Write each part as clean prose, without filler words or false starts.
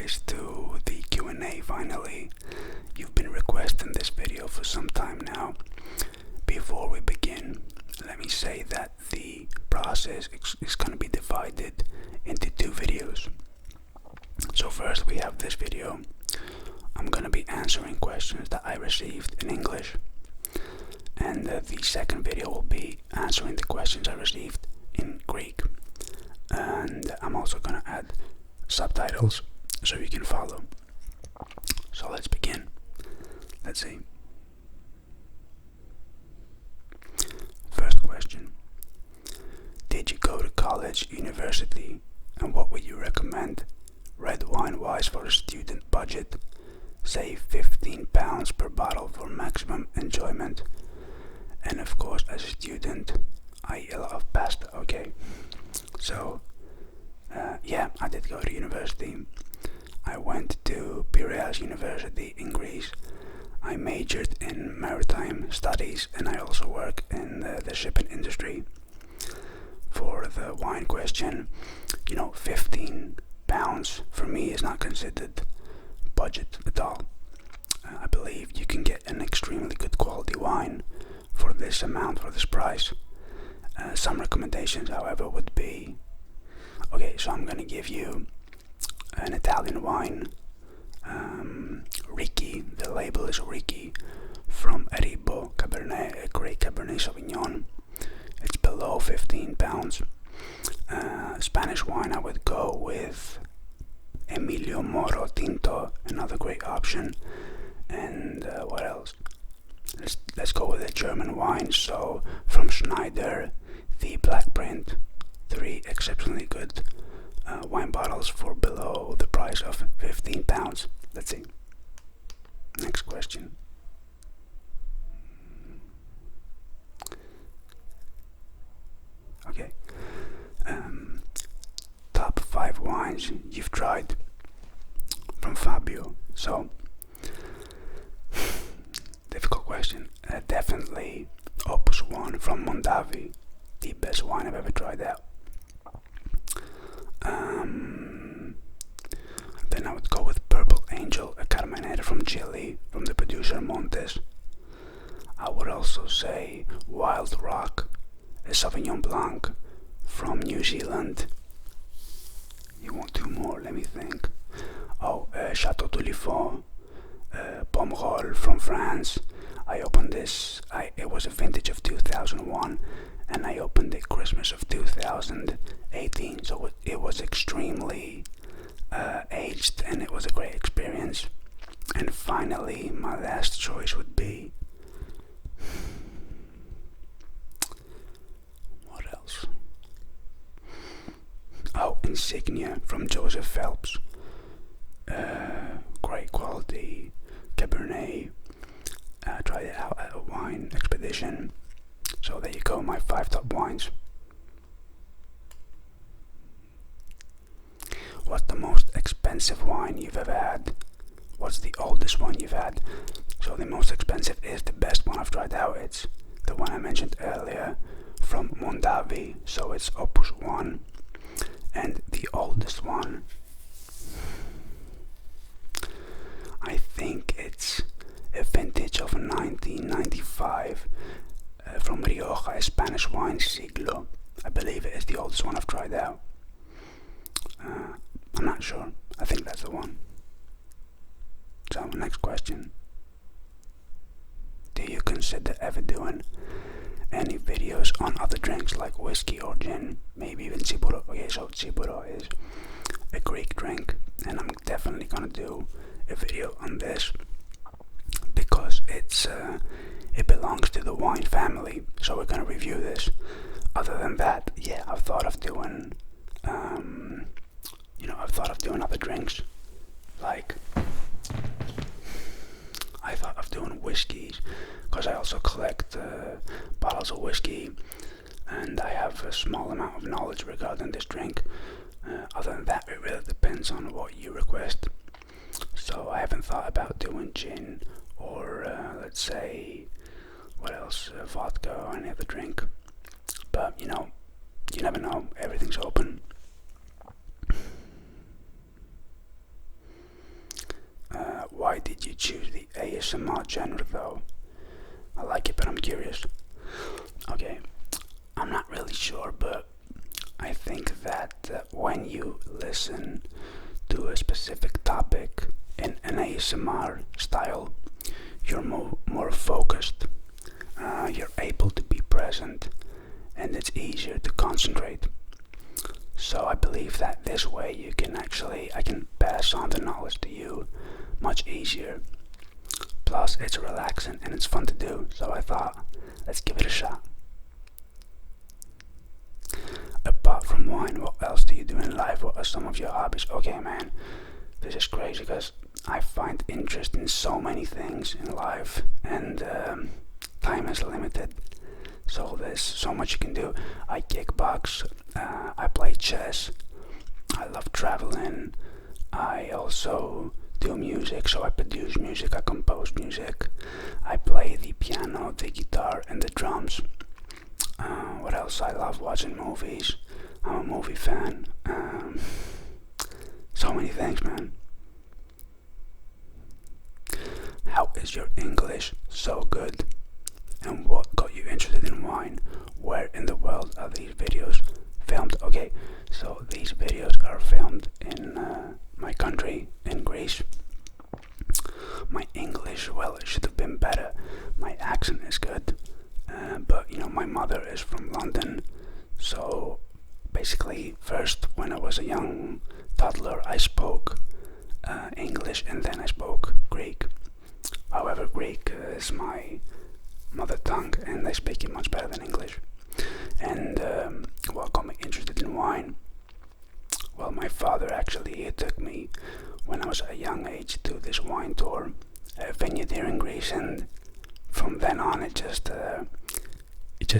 guys to the Q&A finally. You've been requesting this video for some time now. Before we begin, let me say that the process is going to be divided into two videos. So first we have this video. I'm going to be answering questions that I received in English. And the second video will be answering the questions I received in Greek. And I'm also going to add subtitles so you can follow. So let's begin. Let's see. First question. Did you go to college, university, and what would you recommend red wine wise for a student budget? Say £15 per bottle for maximum enjoyment. And of course, as a student, I eat a lot of pasta. Okay, so yeah, I did go to university. I went to Piraeus University in Greece. I majored in maritime studies, and I also work in the shipping industry. For the wine question, £15 for me is not considered budget at all. I believe you can get an extremely good quality wine for this amount, for this price. Some recommendations, however, would be, okay, so I'm going to give you an Italian wine, Ricci, the label is Ricci, from Aribo Cabernet, a great Cabernet Sauvignon. It's below £15. Spanish wine, I would go with Emilio Moro Tinto, another great option. And what else? Let's go with a German wine. So from Schneider, the Black Print, 3 exceptionally good wine bottles for below the price of £15. Let's see. Next question. Okay. Top 5 wines you've tried, from Fabio. So, difficult question. Definitely Opus 1 from Mondavi, the best wine I've ever tried out. Then I would go with Purple Angel, a Carmenere from Chile, from the producer Montes. I would also say Wild Rock, a Sauvignon Blanc from New Zealand. You want 2 more? Let me think. Chateau Tulifon, Pomerol from France. I opened this, it was a vintage of 2001, and I opened it Christmas of 2018, so it was extremely aged, and it was a great experience. And finally, my last choice would be, what else? Insignia from Joseph Phelps, great quality Cabernet. Tried it out at a wine expedition. So there you go, my 5 top wines. What's the most expensive wine you've ever had? What's the oldest one you've had? So the most expensive is the best one I've tried out. It's the one I mentioned earlier from Mondavi, so it's Opus 1. And the oldest one, I think it's a vintage of 1995 from Rioja, a Spanish wine, Siglo. I believe it is the oldest one I've tried out. I'm not sure. I think that's the one. So, next question. Do you consider ever doing any videos on other drinks like whiskey or gin? Maybe even Tsiburo. Okay, so Tsiburo is a Greek drink, and I'm definitely gonna do a video on this because it belongs to the wine family, so we're gonna review this. Other than that, yeah, I've thought of doing other drinks, like I thought of doing whiskeys, because I also collect bottles of whiskey, and I have a small amount of knowledge regarding this drink. Other than that, it really depends on what you request. So I haven't thought about doing gin or let's say, what else, vodka or any other drink. But you never know, everything's open. did you choose the ASMR genre though? I like it, but I'm curious. Okay, I'm not really sure, but I think that when you listen to a specific topic in an ASMR style, you're more focused, you're able to be present, and it's easier to concentrate. So I believe that this way I can pass on the knowledge to you much easier. Plus it's relaxing and it's fun to do, so I thought, let's give it a shot. Apart from wine, what else do you do in life? What are some of your hobbies? Okay, man, this is crazy because I find interest in so many things in life, and time is limited. So there's so much you can do. I kickbox, I play chess, I love traveling, I also do music, so I produce music, I compose music, I play the piano, the guitar, and the drums. What else? I love watching movies, I'm a movie fan. So many things, man. How is your English so good? And what got you interested in wine? Where in the world are these videos filmed? Okay, so these videos are filmed in my country, in Greece. My English, well, it should have been better. My accent is good, but you know, my mother is from London, so basically first when I was a young toddler I spoke English, and then I spoke Greek. However, Greek is my mother tongue and I speak it much better than English. And what got me interested in wine? Well, my father actually took me when I was a young age to this wine tour, a vineyard here in Greece, and from then on it just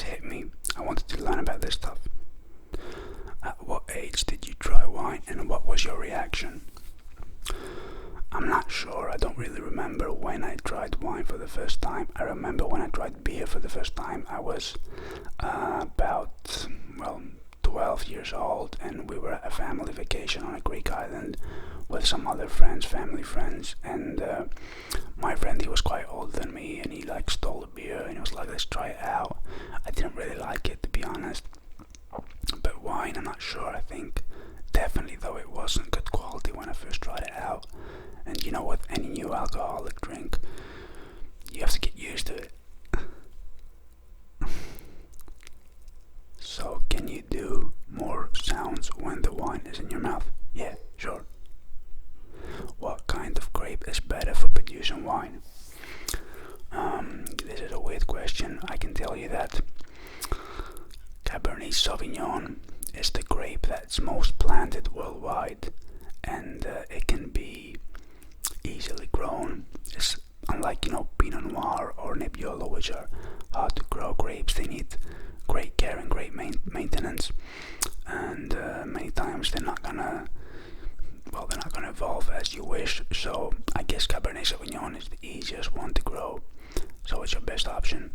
hit me. I wanted to learn about this stuff. At what age did you try wine and what was your reaction? I'm not sure, I don't really remember when I tried wine for the first time. I remember when I tried beer for the first time. I was about 12 years old, and we were at a family vacation on a Greek island with some other friends, family friends, and my friend, he was quite older than me, and he like stole a beer and he was like, let's try it out. I didn't really like it, to be honest, but wine, I'm not sure. I think definitely though it wasn't good quality when I first tried it out. And you know, with any new alcoholic drink, you have to get used to it. So can you do more sounds when the wine is in your mouth? Yeah, sure. What kind of grape is better for producing wine? This is a weird question. I can tell you that Cabernet Sauvignon is the grape that's most planted worldwide, and it can be easily grown. It's unlike, you know, Pinot Noir or Nebbiolo, which are hard to grow grapes. They need great care and great maintenance, and many times they're not gonna evolve as you wish. So I guess Cabernet Sauvignon is the easiest one to grow, so it's your best option.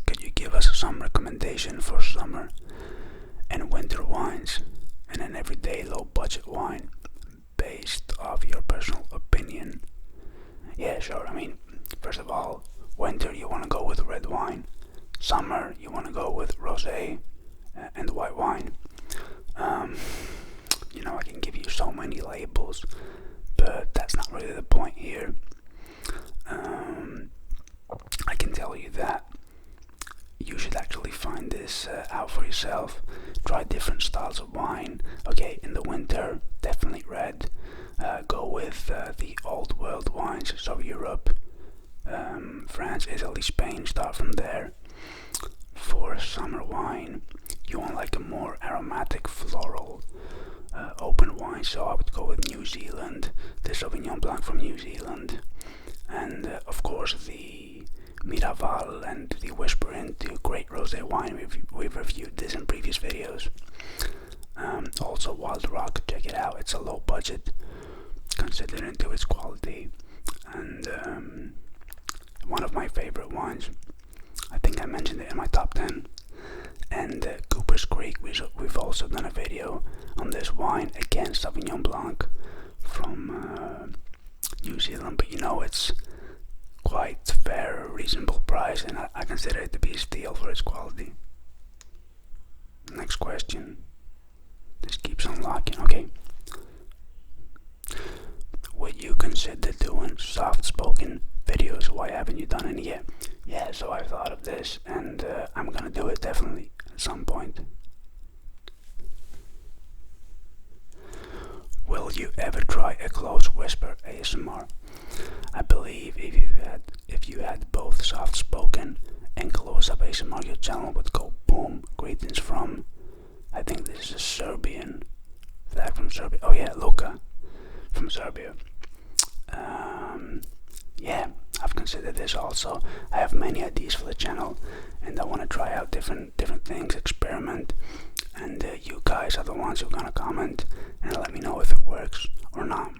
Could you give us some recommendation for summer and winter wines and an everyday low budget wine based off your personal opinion? Yeah, sure. I mean, first of all, winter you want to go with red wine, summer you want to go with rosé and white wine. You know, I can give you so many labels, but that's not really the point here. I can tell you that you should actually find this out for yourself. Try different styles of wine. Okay, in the winter, definitely red. Go with the old world wines, so Europe, France, Italy, Spain, start from there. For summer wine, you want like a more aromatic, floral, open wine, so I would go with New Zealand, the Sauvignon Blanc from New Zealand, and of course the Miraval and the Whisper into great rosé wine. We've reviewed this in previous videos. Also Wild Rock, check it out, it's a low budget considering to its quality, and one of my favorite wines. I think I mentioned it in my top 10. And Cooper's Creek, we've also done a video on this wine, again Sauvignon Blanc from New Zealand, but you know, it's quite fair, reasonable price, and I consider it to be a steal for its quality. Next question. This keeps unlocking. Okay. Would you consider doing soft-spoken videos? Why haven't you done any yet? Yeah, so I've thought of this, and I'm gonna do it definitely at some point. Will you ever try a close whisper ASMR? I believe if you had both soft-spoken and close-up ASMR, your channel would go boom. Greetings from, I think this is a Serbian flag from Serbia. Oh yeah, Luka from Serbia. Yeah, I've considered this also. I have many ideas for the channel, and I want to try out different things, experiment, and you guys are the ones who are gonna comment and let me know if it works or not.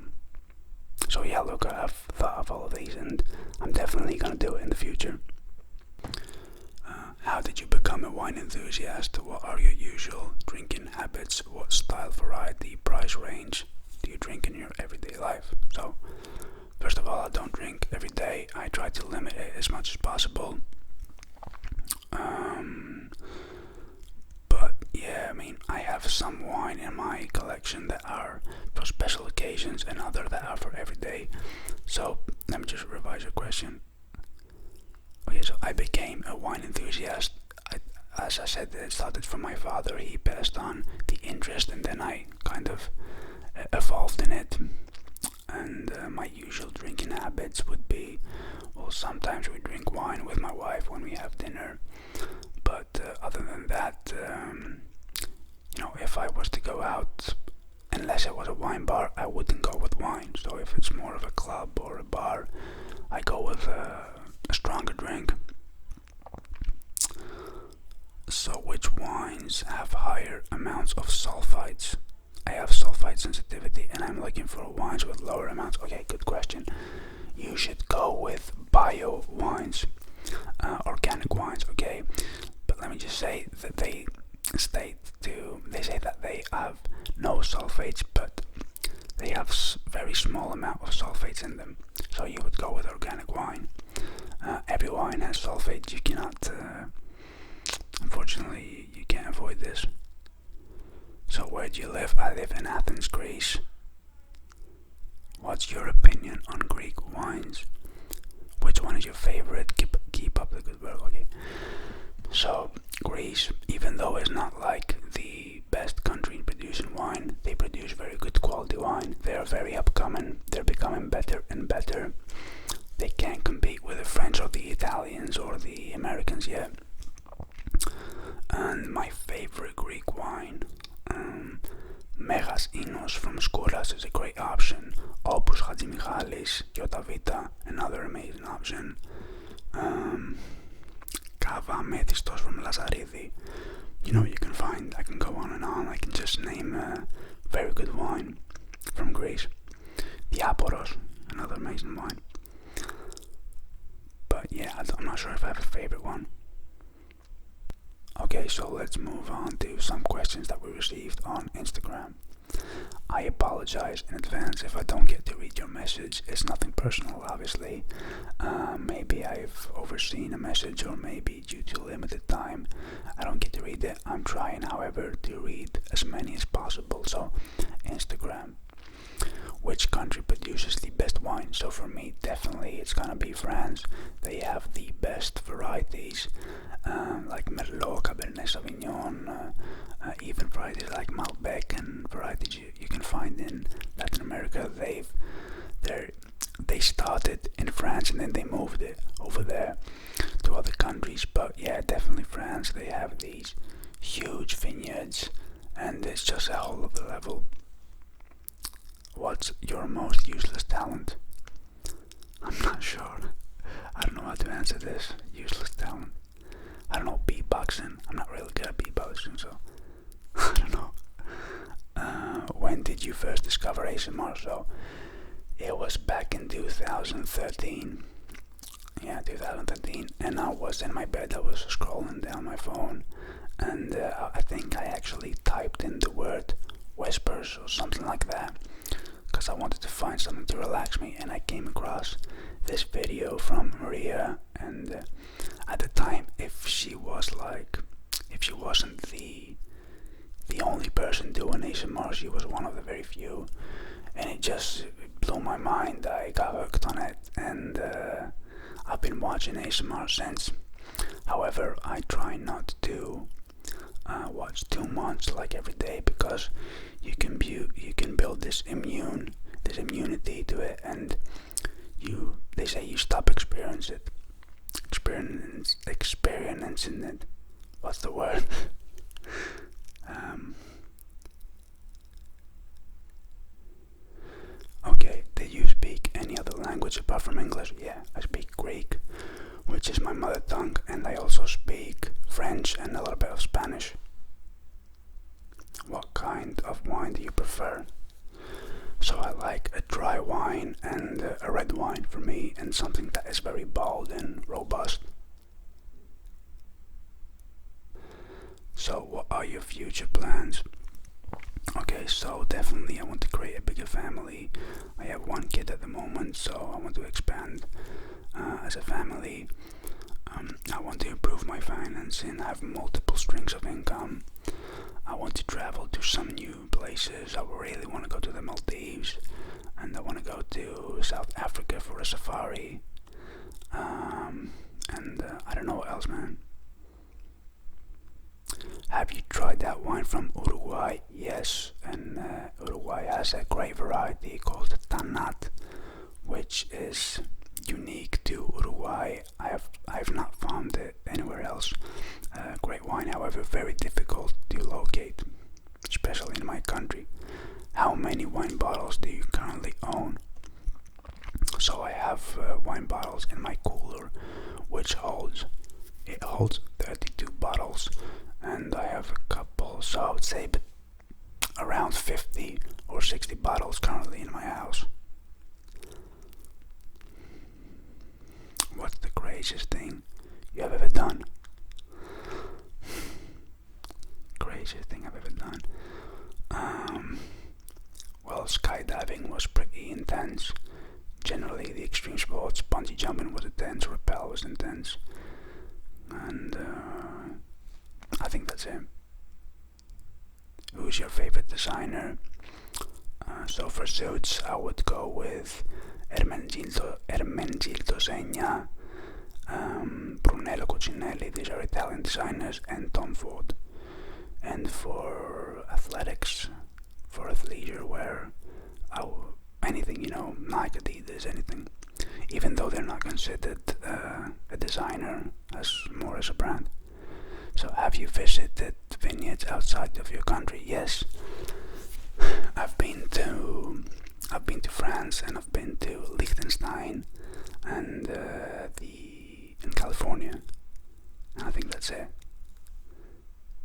So yeah, look, I've thought of all of these, and I'm definitely gonna do it in the future. How did you become a wine enthusiast? What are your usual drinking habits? What style, variety, price range do you drink in your everyday life? So, first of all, I don't drink every day. I try to limit it as much as possible. But yeah, I mean, I have some wine in my collection that are for special occasions and other that are for every day. So let me just revise your question. Okay, so I became a wine enthusiast. As I said, it started from my father. He passed on the interest, and then I kind of evolved in it. And my usual drinking habits would be, well, sometimes we drink wine with my wife when we have dinner. But other than that, you know, if I was to go out, unless it was a wine bar, I wouldn't go with wine. So if it's more of a club or a bar, I go with a stronger drink. So which wines have higher amounts of sulfites? I have sulfite sensitivity, and I'm looking for wines with lower amounts. Okay, good question. You should go with bio wines, organic wines, okay? But let me just say that they say that they have no sulfates, but they have very small amount of sulfates in them. So you would go with organic wine. Every wine has sulfates. You cannot, unfortunately, you can't avoid this. So where do you live? I live in Athens, Greece. What's your opinion on Greek wines? Which one is your favorite? Keep up the good work. Okay. So Greece, even though it's not like the best country in producing wine, they produce very good quality wine. They are very upcoming. They're becoming better and better. They can't compete with the French or the Italians or the Americans yet. And my favorite Greek wine, Megas Inos from Skouras is a great option. Opus Hadjimichalis, Yotavita, another amazing option. Kava Methistos from Lazaridi. You know, you can find, I can go on and on. I can just name a very good wine from Greece. Diaporos, another amazing wine. But yeah, I'm not sure if I have a favorite one. Okay, so let's move on to some questions that we received on Instagram. I apologize in advance if I don't get to read your message. It's nothing personal, obviously. Maybe I've overseen a message, or maybe due to limited time I don't get to read it. I'm trying, however, to read as many as possible. So, Instagram. Which country produces the best wine? So for me, definitely it's gonna be France. They have the best varieties, like Merlot, Cabernet Sauvignon, even varieties like Malbec and varieties you can find in Latin America. They started in France and then they moved it over there to other countries. But yeah, definitely France. They have these huge vineyards, and it's just a whole other level. What's your most useless talent? I'm not sure. I don't know how to answer this. Useless talent. I don't know, beatboxing. I'm not really good at beatboxing, so I don't know. When did you first discover ASMR? So it was back in 2013. Yeah, 2013. And I was in my bed. I was scrolling down my phone, and I think I actually typed in the word whispers or something like that because I wanted to find something to relax me, and I came across this video from Maria. And at the time, if she wasn't the only person doing ASMR, she was one of the very few, and it just blew my mind. I got hooked on it, and I've been watching ASMR since. However, I try not to watch too much, like every day, because you can build this immunity to it, and they say you stop experiencing it. What's the word? Okay, did you speak any other language apart from English? Yeah, I speak Greek, which is my mother tongue, and I also speak French and a little bit of Spanish. What kind of wine do you prefer? So I like a dry wine and a red wine for me, and something that is very bold and robust. So what are your future plans? Okay, so definitely I want to create a bigger family. I have one kid at the moment, so I want to expand as a family. I want to improve my financing, have multiple streams of income. I want to travel to some new places. I really want to go to the Maldives, and I want to go to South Africa for a safari. And I don't know what else, man. Have you tried that wine from Uruguay? Yes, and Uruguay has a great variety called Tanat, which is unique to Uruguay. I've not found it anywhere else. Great wine, however, very difficult to locate, especially in my country. How many wine bottles do you currently own? So I have wine bottles in my cooler, which holds 32 bottles, and I have a couple, so I would say around 50 or 60 bottles currently in my house. What's the craziest thing you have ever done? Craziest thing I've ever done? Well, skydiving was pretty intense. Generally, the extreme sports, bungee jumping was intense, rappel was intense, and I think that's it. Who's your favorite designer? So for suits, I would go with Ermenegildo Segna, Brunello Cucinelli. These are Italian designers, and Tom Ford. And for athletics, for athleisure wear, anything, Nike, Adidas, anything. Even though they're not considered a designer, more as a brand. So have you visited vineyards outside of your country? Yes. I've been to France, and I've been to Liechtenstein, and in California. And I think that's it.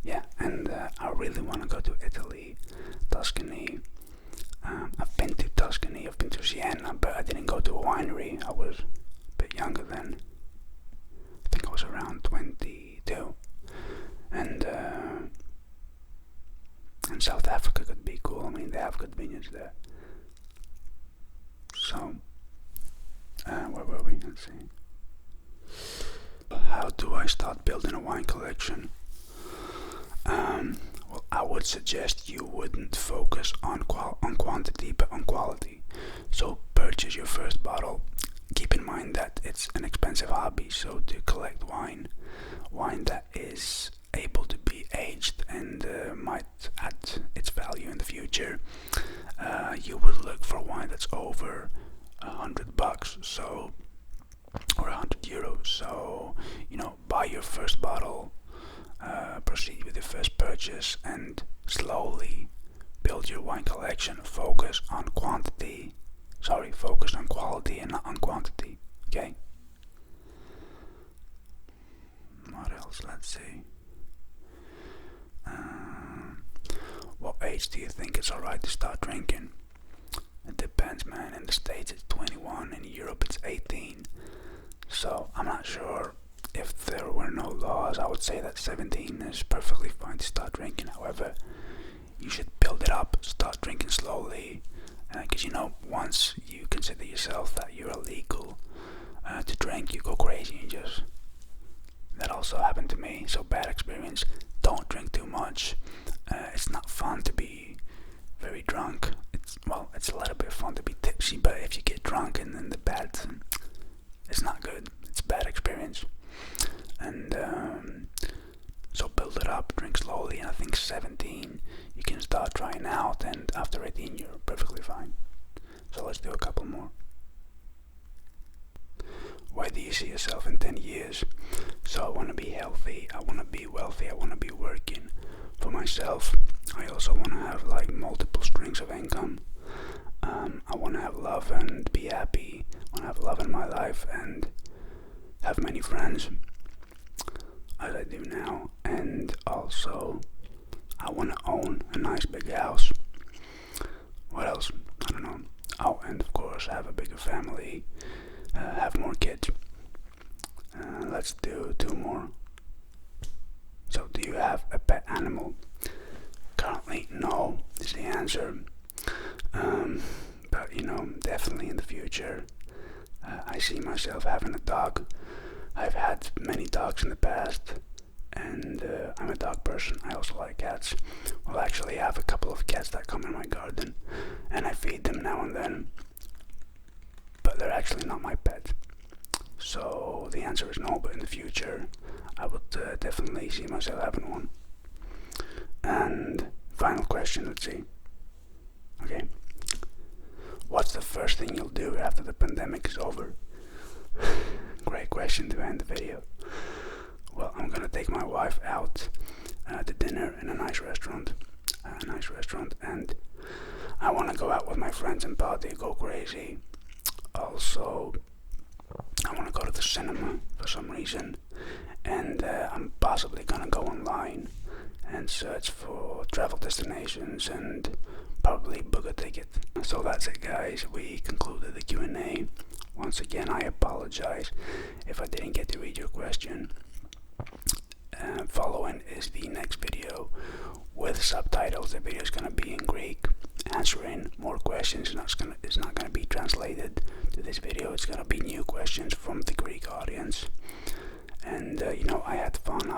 Yeah, and I really want to go to Italy, Tuscany. I've been to Tuscany, I've been to Siena, but I didn't go to a winery. I was a bit younger then. I think I was around 22. And South Africa could be cool. I mean, they have good vineyards there. So, where were we? Let's see. How do I start building a wine collection? Well, I would suggest you wouldn't focus on quantity, but on quality. So purchase your first bottle. Keep in mind that it's an expensive hobby, so to collect wine that is able to be aged and might add its value in the future, you would look for wine that's over $100, so, or €100. So, buy your first bottle, proceed with your first purchase, and slowly build your wine collection. Focus on quality and not on quantity. Okay. What else? Let's see. What age do you think it's alright to start drinking? It depends, man. In the States it's 21, in Europe it's 18. So I'm not sure if there were no laws, I would say that 17 is perfectly fine to start drinking. However, you should build it up, start drinking slowly, because once you consider yourself that you're illegal to drink, you go crazy and just... That also happened to me, so bad experience. Don't drink too much. It's not fun to be very drunk. It's a little bit fun to be tipsy, but if you get drunk and in the bed, it's not good. It's a bad experience. And so build it up, drink slowly, and I think 17 you can start trying out, and after 18 you're perfectly fine. So let's do a couple more. Where do you see yourself in 10 years? So I want to be healthy, I want to be wealthy, I want to be working for myself. I also want to have like multiple streams of income. I want to have love and be happy. I want to have love in my life and have many friends, as I do now. And also, I want to own a nice big house. What else? I don't know. Oh, and of course, have a bigger family, have more kids. Let's do 2 more. So, do you have a pet animal? Currently, no is the answer. But definitely in the future, I see myself having a dog. I've had many dogs in the past, and I'm a dog person. I also like cats. Well, actually, I have a couple of cats that come in my garden, and I feed them now and then. But they're actually not my pet. So the answer is no, but in the future, I would definitely see myself having one. And final question, let's see. Okay. What's the first thing you'll do after the pandemic is over? Great question to end the video. Well, I'm gonna take my wife out to dinner in a nice restaurant, and I want to go out with my friends and party, go crazy. Also, I want to go to the cinema for some reason, and I'm possibly gonna go online and search for travel destinations and probably book a ticket. So that's it, guys. We concluded the Q&A. Once again, I apologize if I didn't get to read your question. Following is the next video with subtitles. The video is going to be in Greek, answering more questions. It's not going to be translated to this video. It's going to be new questions from the Greek audience. And I had fun.